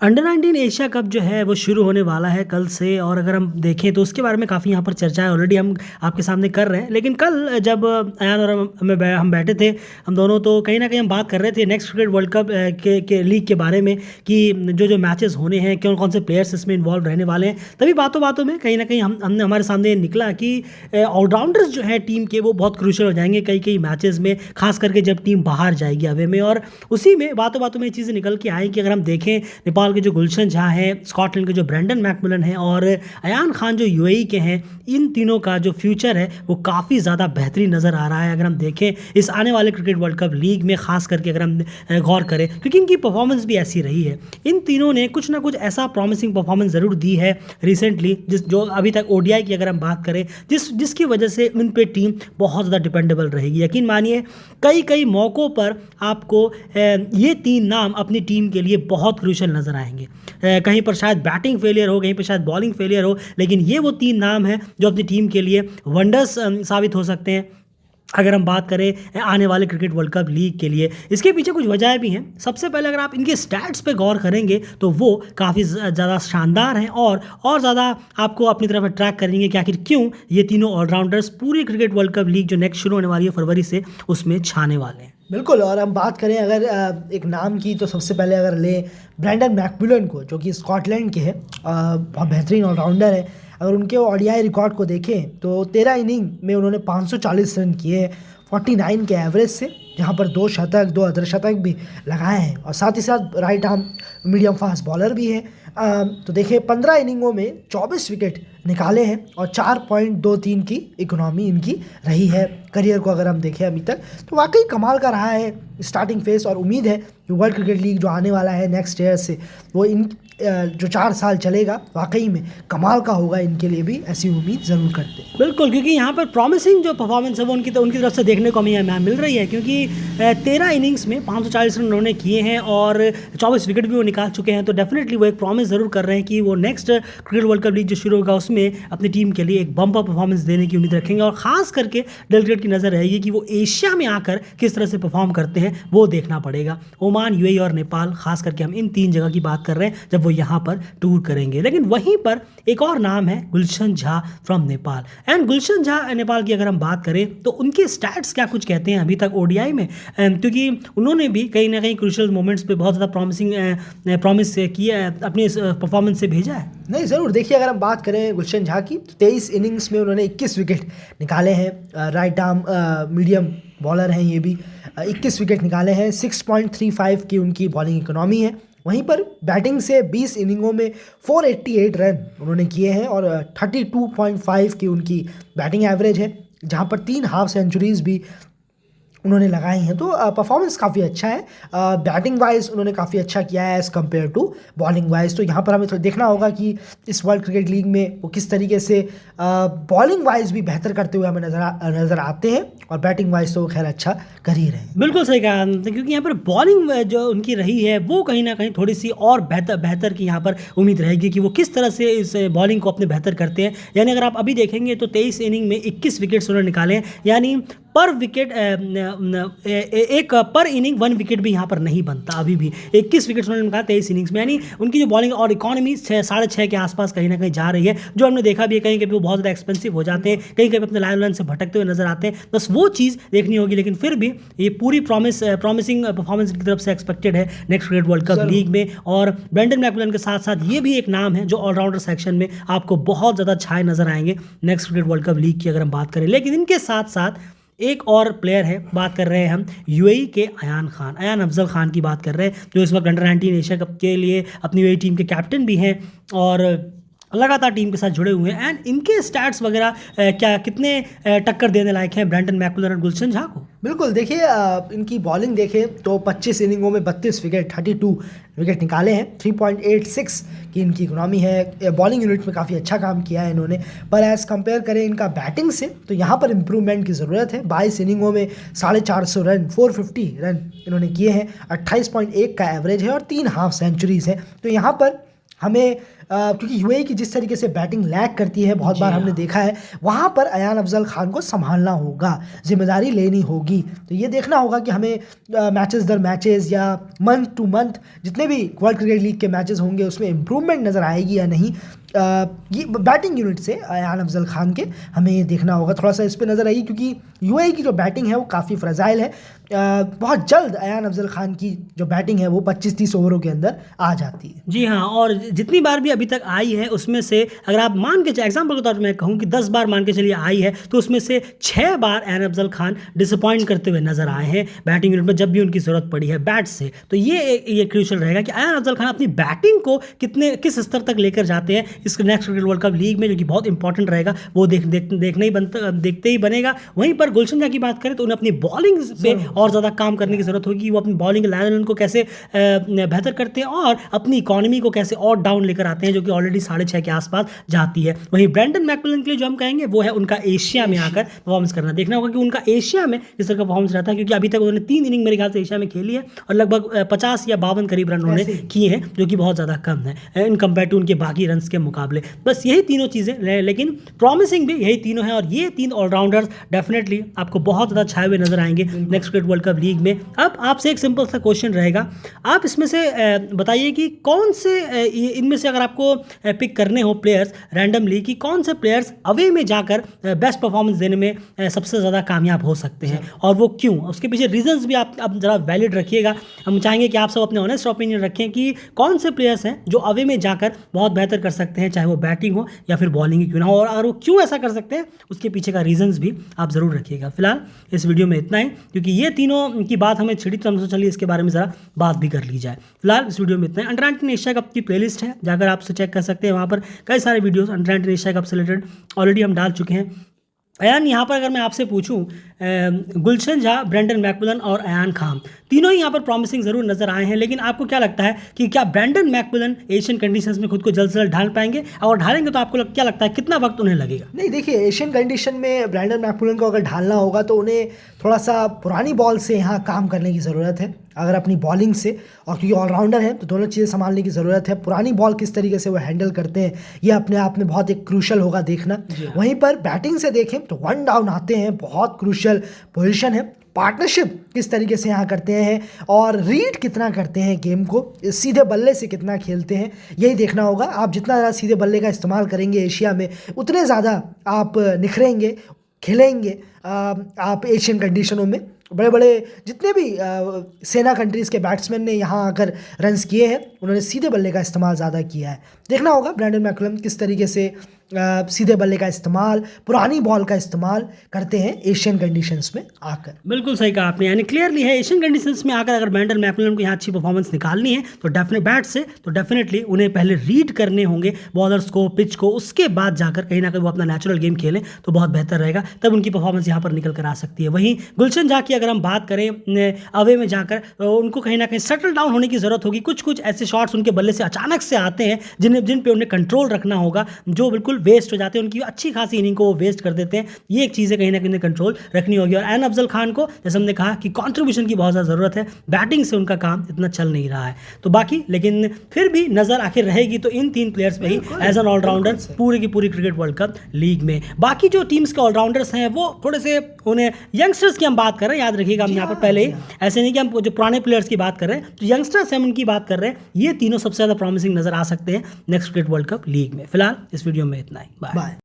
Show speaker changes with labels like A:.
A: Under 19 Asia cup जो है वो शुरू होने वाला है कल से। और अगर हम देखें तो उसके बारे में काफ़ी यहाँ पर चर्चा है, ऑलरेडी हम आपके सामने कर रहे हैं। लेकिन कल जब अयान और हम बैठे थे, हम दोनों, तो कहीं ना कहीं हम बात कर रहे थे नेक्स्ट क्रिकेट वर्ल्ड कप के लीग के बारे में कि जो जो मैचेस होने हैं, कौन कौन से प्लेयर्स इसमें इन्वॉल्व रहने वाले हैं। तभी बातों बातों में कहीं ना कहीं हमने हमारे सामने ये निकला कि ऑलराउंडर्स जो हैं टीम के वो बहुत क्रूशल हो जाएंगे कई कई मैचेस में, खास करके जब टीम बाहर जाएगी अवे में। और उसी में बातों बातों में ये चीज़ें निकल के आई कि अगर हम देखें नेपाल के जो गुलशन झा हैं, स्कॉटलैंड के जो ब्रेंडन मैकमिलन हैं और अयान खान जो यूएई के हैं, इन तीनों का जो फ्यूचर है वो काफ़ी ज़्यादा बेहतरीन नज़र आ रहा है अगर हम देखें इस आने वाले क्रिकेट वर्ल्ड कप लीग में, खास करके अगर हम गौर करें, क्योंकि इनकी परफॉर्मेंस भी ऐसी रही है। इन तीनों ने कुछ ना कुछ ऐसा प्रॉमिसिंग परफॉर्मेंस ज़रूर दी है रिसेंटली, जो अभी तक ओडीआई की अगर हम बात करें, जिसकी वजह से उन पर टीम बहुत ज़्यादा डिपेंडेबल रहेगी। यकीन मानिए कई कई मौक़ों पर आपको ये तीन नाम अपनी टीम के लिए बहुत क्रूशल नज़र आएंगे। कहीं पर शायद बैटिंग फेलियर हो, कहीं पर शायद बॉलिंग फेलियर हो, लेकिन ये वो तीन नाम हैं जो अपनी टीम के लिए वंडर्स साबित हो सकते हैं अगर हम बात करें आने वाले क्रिकेट वर्ल्ड कप लीग के लिए। इसके पीछे कुछ वजह भी हैं। सबसे पहले अगर आप इनके स्टैट्स पे गौर करेंगे तो वो काफ़ी ज़्यादा शानदार हैं और ज़्यादा आपको अपनी तरफ अट्रैक्ट करेंगे कि आखिर क्यों ये तीनों ऑलराउंडर्स पूरी क्रिकेट वर्ल्ड कप लीग जो नेक्स्ट शुरू होने वाली है फरवरी से, उसमें छाने वाले हैं।
B: बिल्कुल। और हम बात करें अगर एक नाम की, तो सबसे पहले अगर लें ब्रेंडन मैकमिलन को, जो कि स्कॉटलैंड के हैं, बहुत बेहतरीन ऑलराउंडर है। अगर उनके ओडीआई रिकॉर्ड को देखें तो 13 इनिंग में उन्होंने 540 रन किए 49 के एवरेज से, जहाँ पर 2 शतक 2 अर्धशतक भी लगाए हैं, और साथ ही साथ right arm medium fast bowler भी है। तो देखिए 15 इनिंगों में 24 विकेट निकाले हैं और 4.23 की इकोनॉमी इनकी रही है करियर को अगर हम देखें अभी तक। तो वाकई कमाल का रहा है स्टार्टिंग फेस, और उम्मीद है कि वर्ल्ड क्रिकेट लीग जो आने वाला है नेक्स्ट ईयर से, वो इन जो 4 साल चलेगा वाकई में कमाल का होगा इनके लिए भी, ऐसी उम्मीद ज़रूर करते हैं।
A: बिल्कुल, क्योंकि यहाँ पर प्रॉमिसिंग जो परफॉर्मेंस है वो उनकी तरफ से देखने को हमें मिल रही है, क्योंकि 13 इनिंग्स में 540 रन उन्होंने किए हैं और 24 विकेट भी वो निकाल चुके हैं। तो डेफिनेटली वो एक प्रॉमिस ज़रूर कर रहे हैं कि वो next cricket world cup league जो शुरू होगा उसमें अपनी टीम के लिए एक बम्पर परफॉर्मेंस देने की उम्मीद रखेंगे। और ख़ास करके डेल क्रिकेट की नज़र रहेगी कि वो एशिया में आकर किस तरह से परफॉर्म करते हैं, वो देखना पड़ेगा। ओमान, यूएई और नेपाल, खास करके हम इन 3 जगह की बात कर रहे हैं जब वो यहाँ पर टूर करेंगे। लेकिन वहीं पर एक और नाम है गुलशन झा फ्रॉम नेपाल। एंड गुलशन झा नेपाल की अगर हम बात करें तो उनके स्टैट्स क्या कुछ कहते हैं अभी तक ओडीआई में, क्योंकि उन्होंने भी कहीं ना कहीं क्रूशियल मोमेंट्स पे बहुत ज़्यादा प्रॉमिस किया है, अपने परफॉर्मेंस से भेजा है।
B: नहीं, ज़रूर। देखिए अगर हम बात करें गुलशन झा की, तो 23 इनिंग्स में उन्होंने 21 विकेट निकाले हैं। राइट आर्म मीडियम बॉलर हैं ये भी, 21 विकेट निकाले हैं। 6.35 की उनकी बॉलिंग इकोनॉमी है। वहीं पर बैटिंग से 20 इनिंगों में 488 रन उन्होंने किए हैं और 32.5 की उनकी बैटिंग एवरेज है, जहां पर 3 हाफ सेंचुरीज़ भी उन्होंने लगाई हैं। तो परफॉर्मेंस काफ़ी अच्छा है। बैटिंग वाइज उन्होंने काफ़ी अच्छा किया है as compare to bowling wise. तो यहाँ पर हमें थोड़ा देखना होगा कि इस वर्ल्ड क्रिकेट लीग में वो किस तरीके से बॉलिंग वाइज भी बेहतर करते हुए हमें नज़र आते हैं, और बैटिंग वाइज तो खैर अच्छा कर ही रहे हैं।
A: बिल्कुल सही कहा, क्योंकि यहाँ पर बॉलिंग जो उनकी रही है वो कहीं ना कहीं थोड़ी सी और बेहतर की यहाँ पर उम्मीद रहेगी कि वो किस तरह से इस बॉलिंग को अपने बेहतर करते हैं। यानी अगर आप अभी देखेंगे तो 23 इनिंग में 21 विकेट्स उन्होंने निकाले हैं, यानी पर विकेट एक पर इनिंग 1 विकेट भी यहाँ पर नहीं बनता। अभी भी 21 विकेट्स उन्होंने निकाला 23 इनिंग्स में, यानी उनकी जो बॉलिंग और इकॉनमी 6.5 के आसपास कहीं ना कहीं जा रही है, जो हमने देखा भी है। कहीं कहीं वो बहुत ज़्यादा एक्सपेंसिव हो जाते हैं, कहीं कहीं अपने लाइन से भटकते हुए नजर आते हैं। बस वो चीज़ देखनी होगी, लेकिन फिर भी ये पूरी प्रॉमिसिंग परफॉर्मेंस की तरफ से एक्सपेक्टेड है next cricket world cup league में। और ब्रेंडन मैकमिलन के साथ साथ ये भी एक नाम है जो ऑलराउंडर सेक्शन में आपको बहुत ज़्यादा छाए नजर आएंगे next cricket world cup league की अगर हम बात करें। लेकिन इनके साथ साथ एक और प्लेयर है, बात कर रहे हैं हम यूएई के अयान अफजल खान की बात कर रहे हैं, जो इस वक्त अंडर 19 एशिया कप के लिए अपनी यूएई टीम के कैप्टन भी हैं और लगातार टीम के साथ जुड़े हुए हैं। एंड इनके स्टैट्स वगैरह क्या कितने टक्कर देने लायक हैं ब्रेंडन मैकमिलन और गुलशन झा को?
B: बिल्कुल। देखिए इनकी बॉलिंग देखें तो 25 इनिंगों में 32 विकेट 32 विकेट निकाले हैं। 3.86 की इनकी इकोनॉमी है। बॉलिंग यूनिट में काफ़ी अच्छा काम किया है इन्होंने, पर एज़ कंपेयर करें इनका बैटिंग से तो यहाँ पर इम्प्रूवमेंट की ज़रूरत है। 22 इनिंगों में 450 रन 450 रन इन्होंने किए हैं। 28.1 का एवरेज है और 3 हाफ सेंचुरीज़ है। तो यहाँ पर हमें क्योंकि यूएई की जिस तरीके से बैटिंग लैग करती है, बहुत बार हमने देखा है, वहाँ पर अयान अफजल खान को संभालना होगा, जिम्मेदारी लेनी होगी। तो ये देखना होगा कि हमें मैचेस दर मैचेस या मंथ टू मंथ जितने भी वर्ल्ड क्रिकेट लीग के मैचेस होंगे उसमें इम्प्रूवमेंट नज़र आएगी या नहीं। ये बैटिंग यूनिट से अयान अफजल खान के हमें ये देखना होगा, थोड़ा सा इस पर नज़र आएगी, क्योंकि यूएई की जो बैटिंग है वो काफ़ी फ्रजाइल है। बहुत जल्द अयान अफजल खान की जो बैटिंग है वो 25-30 ओवरों के अंदर आ जाती है।
A: जी हाँ, और जितनी बार भी अभी तक आई है उसमें से अगर आप मान के एग्जाम्पल के तौर पर मैं कहूँ कि 10 बार मान के चलिए आई है, तो उसमें से 6 बार अयान अफजल खान डिसअपॉइंट करते हुए नजर आए हैं बैटिंग यूनिट में जब भी उनकी जरूरत पड़ी है बैट से। तो ये क्रूशियल रहेगा कि अयान अफजल खान अपनी बैटिंग को किस स्तर तक लेकर जाते हैं इस next cricket world cup league में, जो कि बहुत इंपॉर्टेंट रहेगा, वो देखते ही बनेगा। वहीं पर गुलशन जहाँ की बात करें तो उन्हें अपनी बॉलिंग पे और ज़्यादा काम करने की जरूरत होगी। वो अपनी बॉलिंग लाइन को कैसे बेहतर करते हैं और अपनी इकोनॉमी को कैसे और डाउन लेकर आते हैं, जो कि ऑलरेडी 6.5 के आसपास जाती है। वहीं ब्रेंडन मैकमिलन के लिए जो हम कहेंगे वो है उनका एशिया में आकर परफॉर्मेंस करना। देखना होगा कि उनका एशिया में किस तरह का परफॉर्मेंस रहता है, क्योंकि अभी तक उन्होंने 3 इनिंग मेरे ख्याल से एशिया में खेली है और लगभग 50 या 52 करीब रन उन्होंने किए हैं, जो कि बहुत ज़्यादा कम है इन कंपेयर टू उनके बाकी रन के मुकाबले। बस यही तीनों चीज़ें, लेकिन प्रॉमिसिंग भी यही तीनों हैं, और ये 3 ऑलराउंडर्स डेफिनेटली आपको बहुत ज़्यादा छाए हुए नजर आएंगे next cricket world cup league में। अब आपसे एक सिंपल सा क्वेश्चन रहेगा, आप इसमें से बताइए कि कौन से इनमें से अगर आपको पिक करने हो प्लेयर्स रैंडमली, कि कौन से प्लेयर्स अवे में जाकर बेस्ट परफॉर्मेंस देने में सबसे ज़्यादा कामयाब हो सकते हैं और वो क्यों, उसके पीछे रीजंस भी आप ज़रा वैलिड रखिएगा। हम चाहेंगे कि आप सब अपने ऑनेस्ट ओपिनियन रखें कि कौन से प्लेयर्स हैं जो अवे में जाकर बहुत बेहतर कर सकते हैं, चाहे वो बैटिंग हो या फिर बॉलिंग ही क्यों ना हो, और अगर वो क्यों ऐसा कर सकते हैं उसके पीछे का रीजंस भी आप ज़रूर रखिएगा। फिलहाल इस वीडियो में इतना ही, क्योंकि ये तीनों की बात हमें छिड़ी तो चलिए इसके बारे में ज़रा बात भी कर ली जाए। फिलहाल इस वीडियो में इतना ही। अंडर 19 एशिया कप की प्लेलिस्ट है, जाकर आप उसे चेक कर सकते हैं, वहाँ पर कई सारे वीडियोस अंडर 19 एशिया कप से रिलेटेड ऑलरेडी हम डाल चुके हैं। अयान, यहाँ पर अगर मैं आपसे पूछूं, गुलशन झा, ब्रेंडन मैकमिलन और अयान खान तीनों ही यहाँ पर प्रॉमिसिंग जरूर नजर आए हैं, लेकिन आपको क्या लगता है कि क्या ब्रेंडन मैकमिलन एशियन कंडीशंस में खुद को जल्द से जल्द ढाल पाएंगे, और ढालेंगे तो आपको क्या लगता है कितना वक्त उन्हें लगेगा?
B: नहीं, देखिए, एशियन कंडीशन में ब्रेंडन मैकमिलन को अगर ढालना होगा तो उन्हें थोड़ा सा पुरानी बॉल से यहाँ काम करने की ज़रूरत है, अगर अपनी बॉलिंग से, और क्योंकि ऑलराउंडर है तो दोनों चीज़ें संभालने की ज़रूरत है। पुरानी बॉल किस तरीके से वो हैंडल करते हैं ये अपने आप में बहुत एक क्रूशल होगा देखना। वहीं पर बैटिंग से देखें तो 1 डाउन आते हैं, बहुत क्रूशल पोजीशन है। पार्टनरशिप किस तरीके से यहाँ करते हैं और रीड कितना करते हैं गेम को, सीधे बल्ले से कितना खेलते हैं, यही देखना होगा। आप जितना ज़्यादा सीधे बल्ले का इस्तेमाल करेंगे एशिया में, उतने ज़्यादा आप निखरेंगे, खेलेंगे आप एशियन कंडीशनों में। बड़े बड़े जितने भी सेना कंट्रीज़ के बैट्समैन ने यहाँ आकर रन्स किए हैं, उन्होंने सीधे बल्ले का इस्तेमाल ज़्यादा किया है। देखना होगा ब्रेंडन मैकमिलन किस तरीके से सीधे बल्ले का इस्तेमाल, पुरानी बॉल का इस्तेमाल करते हैं एशियन कंडीशंस में आकर।
A: बिल्कुल सही कहा आपने, यानी क्लियरली है एशियन कंडीशंस में आकर अगर ब्रेंडन मैकमिलन को यहाँ अच्छी परफॉर्मेंस निकालनी है तो डेफिनेटली उन्हें पहले रीड करने होंगे बॉलर्स को, पिच को, उसके बाद जाकर कहीं ना कहीं वो अपना नेचुरल गेम खेलें तो बहुत बेहतर रहेगा, तब उनकी परफॉर्मेंस यहाँ पर निकल कर आ सकती है। वहीं गुलशन झा की अगर हम बात करें अवे में जाकर, तो उनको कहीं ना कहीं सेटल डाउन होने की जरूरत होगी। कुछ ऐसे शॉट्स उनके बल्ले से अचानक से आते हैं जिन पे उन्हें कंट्रोल रखना होगा, जो बिल्कुल वेस्ट हो जाते हैं, उनकी अच्छी खासी इनिंग को वो वेस्ट कर देते हैं। ये एक चीज़ है कहीं ना कहीं कंट्रोल रखनी होगी। और अयान अफजल खान को जैसे हमने कहा कि कंट्रीब्यूशन की बहुत ज़्यादा ज़रूरत है, बैटिंग से उनका काम इतना चल नहीं रहा है, तो बाकी लेकिन फिर भी नज़र आखिर रहेगी तो इन 3 प्लेयर्स पे ही एज एन ऑलराउंडर पूरी की पूरी क्रिकेट वर्ल्ड कप लीग में। बाकी जो टीम्स के ऑलराउंडर्स हैं वो थोड़े से, उन्हें यंगस्टर्स की हम बात कर रहे हैं, याद रखिएगा हम यहाँ पर पहले ही ऐसे नहीं कि हम जो पुराने प्लेयर्स की बात कर रहे हैं, तो यंगस्टर्स हम उनकी बात कर रहे हैं। ये तीनों सबसे ज़्यादा प्रॉमिसिंग नजर आ सकते हैं next cricket world cup league में। फिलहाल इस वीडियो में इतना ही, बाय।